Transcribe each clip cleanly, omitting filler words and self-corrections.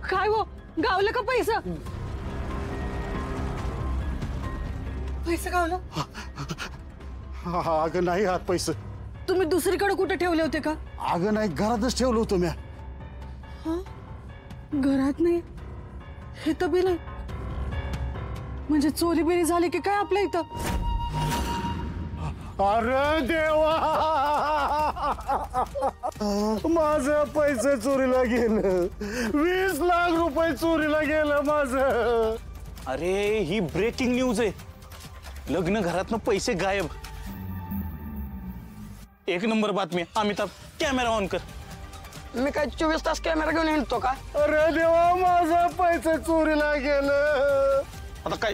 काय हो गावलं का पैसा? पैसे गावलं? अगं नाही हात पैसे. तुम्ही दुसरीकडे कुठे ठेवले होते का? अगं नाही घरातच ठेवलं होतं म्या. घरात नाही हे तर बी नाही. म्हणजे चोरी बिरी झाली की काय आपल्या इथं? अरे देवा माझं पैसे चोरीला गेलं. 20 लाख रुपये चोरीला गेलं माझं. अरे ही ब्रेकिंग न्यूज आहे. लग्न घरातनं पैसे गायब. एक नंबर बातमी. अमिताभ कॅमेरा ऑन कर. मी काय 24 तास कॅमेरा घेऊन हिंडतो का? अरे देवा माझं पैसे चोरीला गेलं. आता काय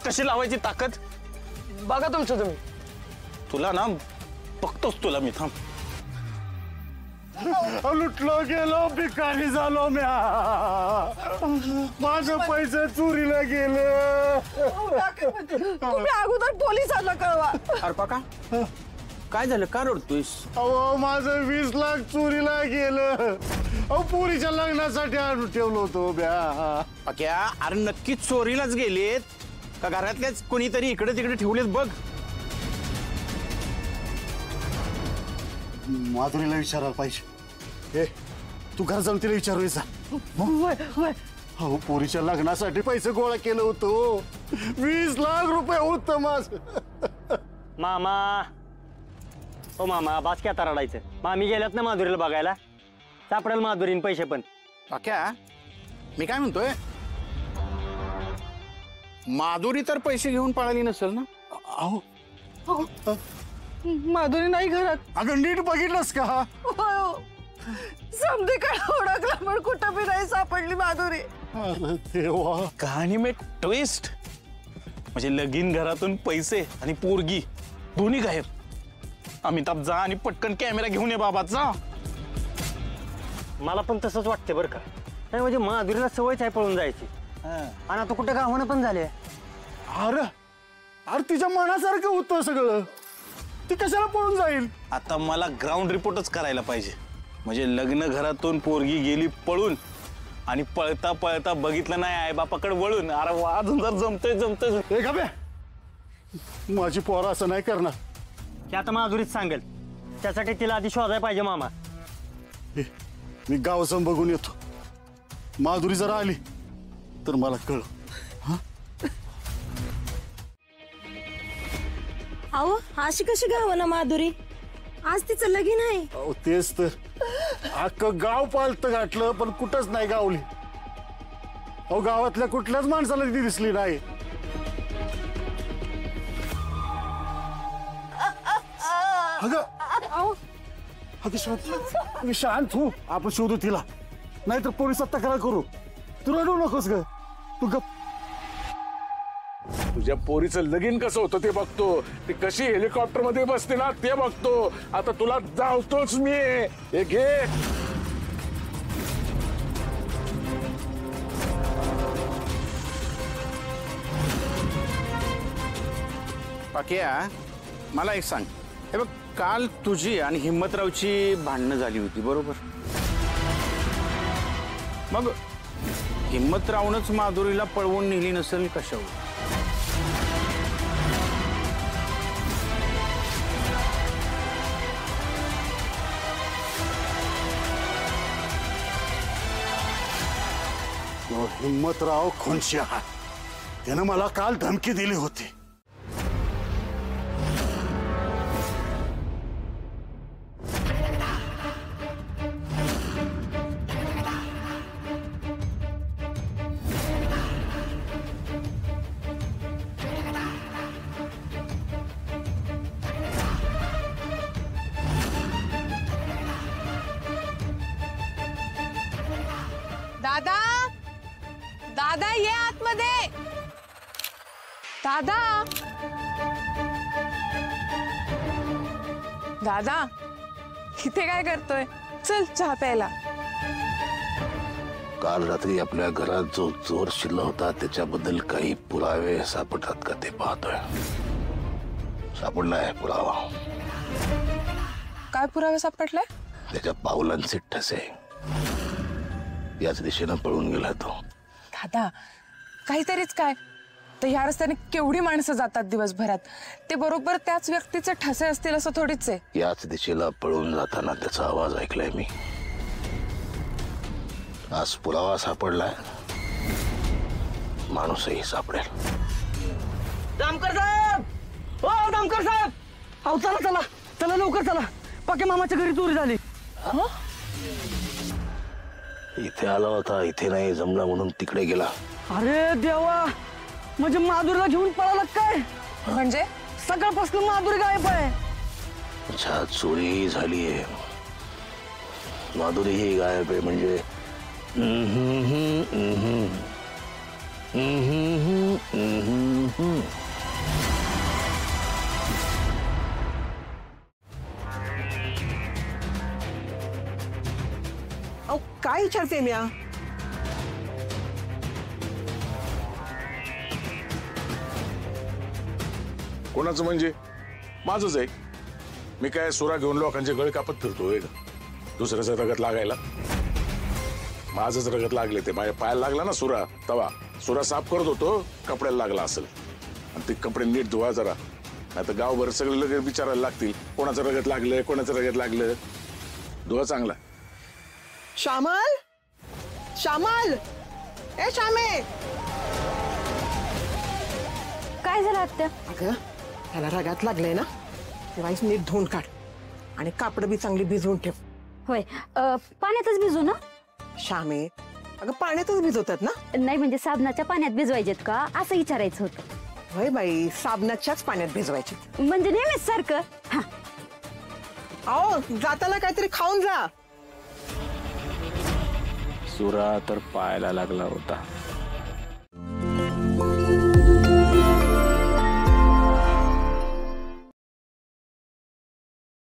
कशी लावायची ताकद? बघा तुमचं तुम्ही. तुला ना बघतोच तुला मी. थांब. लुटलो गेलो भिकारी झालो म्या. माझं पैसे चोरीला गेलं. तुम्ही अगोदर पोलिसांना कळवा. अरे का काय झालं का रडतोयस? अहो माझं 20 लाख चोरीला गेलं. अहो पुरीच्या लग्नासाठी आणून ठेवलं होतं म्या. पक्या अरे नक्कीच चोरीलाच गेलेत का घरातल्याच कोणीतरी इकडे तिकडे ठेवलेत बघ. माधुरीला विचारायला पाहिजे. ए तू घर जाऊन तिला विचारूया. अहो पोरीच्या लग्नासाठी पैसे गोळा केलं होतं. 20 लाख रुपये होतं माझं. मामा ओ मामा बास की आता रडायचं. मामी गेल्यात ना माधुरीला बघायला. सापडेल माधुरीन पैसे पण. पक्या मी काय म्हणतोय माधुरी तर पैसे घेऊन पळाली नसेल ना? अहो माधुरी नाही घरात. अगं नीट बघितलंस का? समधी काय ओळखलं पण कुठं बी नाही सापडली माधुरी. अरे देवा. कहाणी में ट्विस्ट. म्हणजे लगीन घरातून पैसे आणि पोरगी दोन्ही गायब. अमिताभ जा आणि पटकन कॅमेरा घेऊन ये बाबा जा. मला पण तसंच वाटते बरं का. नाही म्हणजे माधुरीला सवयच आहे पळून जायची. आणि आता कुठं गावणं पण झाले. अरे अरे तिच्या मनासारखं होतं सगळं. ती कशाला पळून जाईल? आता मला ग्राउंड रिपोर्टच करायला पाहिजे. म्हणजे लग्न घरातून पोरगी गेली पळून आणि पळता पळता बघितलं नाही आई बापाकडे वळून. अरे वा अजून जर जमतंय. हे का बे माझी पोरं असं नाही करणार. ते आता माधुरीच सांगेल. त्यासाठी तिला आधी शोधायला पाहिजे मामा. मी गाव जाऊन बघून येतो. माधुरी जर आली तर मला कळ. अहो अशी कशी गाव ना माधुरी? आज तिचं लगीन आहे. अहो तेच तर. अख्खं गाव पालतं गाठलं पण कुठंच नाही गावली. अहो गावातल्या कुठल्याच माणसाला ती दिसली नाही. अगं शांत शांत हो. आपण शोधू तिला नाहीतर पोलिसात तक्रार करू. तू रडू नकोस ग. तू गप. तुझ्या पोरीचं लगीन कसं होतं ते बघतो. ती कशी हेलिकॉप्टर मध्ये बसते ना ते बघतो. आता तुला जावतोच मी. हे घे. पक्या मला एक सांग. हे बघ काल तुझी आणि हिम्मतरावची भांडणं झाली होती बरोबर? मग हिम्मतरावनंच माधुरीला पळवून नेली नसेल कशावर? हिम्मतराव खोनशिया त्यानं मला काल धमकी दिली होती. दादा दादा ये आतमध्ये. दादा दादा इथे काय करतोय? चल चहा प्यायला. काल रात्री आपल्या घरात जो चोर शिरला होता त्याच्याबद्दल काही पुरावे सापडतात का ते पाहतोय. सापडलाय पुरावा. काय पुरावे सापडले? त्याच्या पावलांचे ठसे. याच दिशेनं पळून गेला तो. दादा काहीतरीच काय, तर ह्या रस्त्याने केवढी माणसं जातात दिवसभरात, ते बरोबर त्याच व्यक्तीचे ठसे असतील असं थोडीच आहे. याच दिशेला पळून जाताना त्याचा आवाज ऐकलाय मी. आज पुरावा सापडलाय, माणूसही सापडेल. दामकर साहेब, ओ दामकर साहेब, अहो चला चला चला लवकर चला, पक्या मामाच्या घरी चोरी झाली. इथे आला होता, इथे नाही जमला म्हणून तिकडे गेला. अरे देवा, म्हणजे माधुरीला घेऊन पळाला काय? म्हणजे सकाळपासून माधुरी गायब आहे. अच्छा, चोरी झालीये, माधुरी ही गायब आहे म्हणजे. अहो काय विचारते मी? कोणाचं म्हणजे? माझंच आहे. मी काय सुरा घेऊन लोकांचे गळे कापत फिरतोय का दुसऱ्याचं रगत लागायला? माझंच रगत लागले, ते माझ्या पायाला लागला ना सुरा, तवा सुरा साफ करत होतो, कपड्याला लागला असेल. आणि ते कपडे नीट धुवा जरा, नाही तर गावभर सगळे लगेच विचारायला लागतील कोणाचं रगत लागलं, कोणाचं रगत लागलं. धुवा चांगला. श्यामल, श्यामल, ए श्यामे. काय झालं आत्या? अगं त्याला रगात लागलंय ना, तेव्हाच नीट धुवून काढ आणि कापड बी चांगली भिजवून ठेव. होय, पाण्यातच भिजू ना? श्यामे, अगं पाण्यातच भिजवतात ना? नाही म्हणजे साबणाच्या पाण्यात भिजवायचेत का असं विचारायचं होतं. होय बाई, साबणाच्याच पाण्यात भिजवायचे. म्हणजे नेहमीच सारखं. हा, अहो जाताना काहीतरी खाऊन जा. सुरा तर पायाला लागला होता.